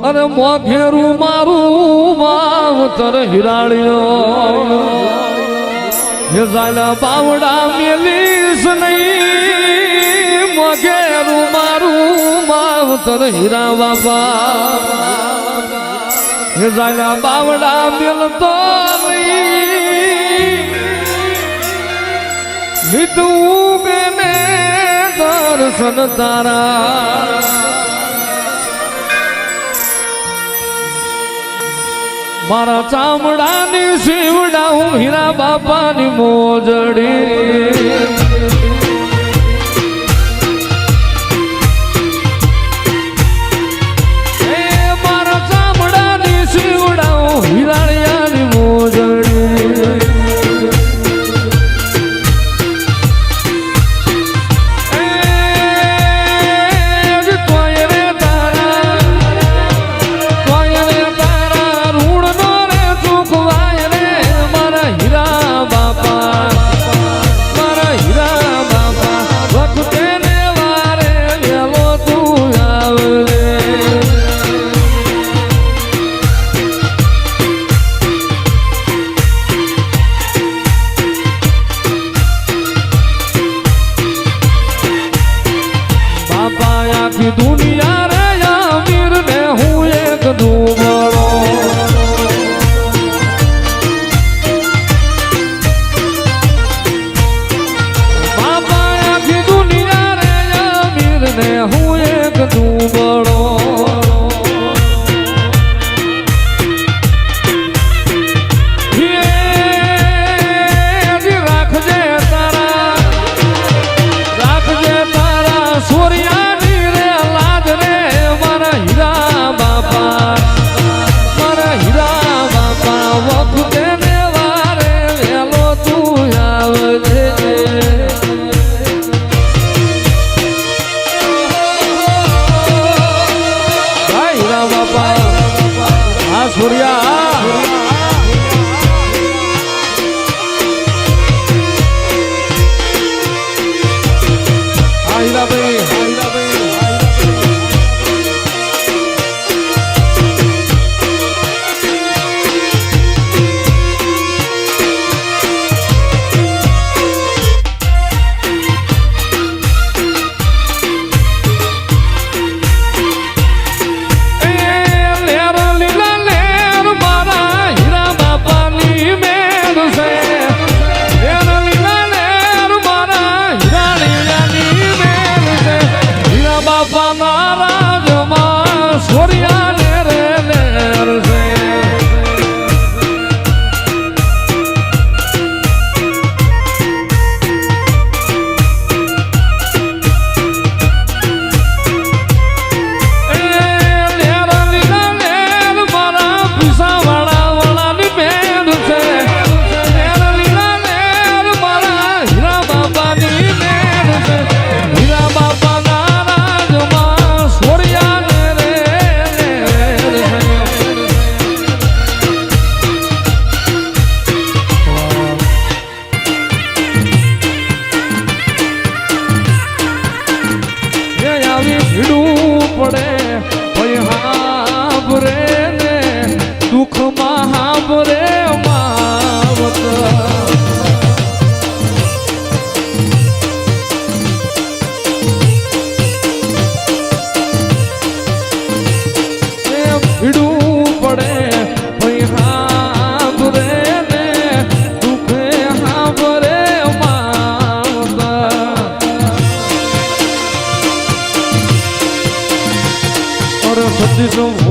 અરે મોઘેરું મારું માવતર હિરાળ્યો હે ઝાલા બાવડા મેલીશ નહીં મોઘેરું મારું માવતર હિરા બાબા હે ઝાલા બાવડા મેલતો મીઠું બેને દર્શન તારા મારા ચામડાની શિવડા હું હીરા બાપાની મોજડી મારા ચામડાની શિવડા હું હિરાળિયાની મોજડી દુનિયા રે અમીર ને હું એક દુબળો બાપા આખી દુનિયા રે અમીર ને હું એક દુબળો રાખજે તારા સૂર્યા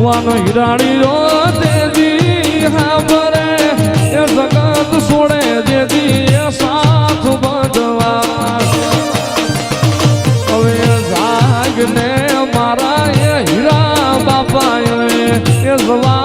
ભુવાનો હિરાણીઓ તેજી હાબરે એ જગત છોડે જેથી એ સાથ બધવા હવે જાગને મારા એ હીરા બાપા એ જવા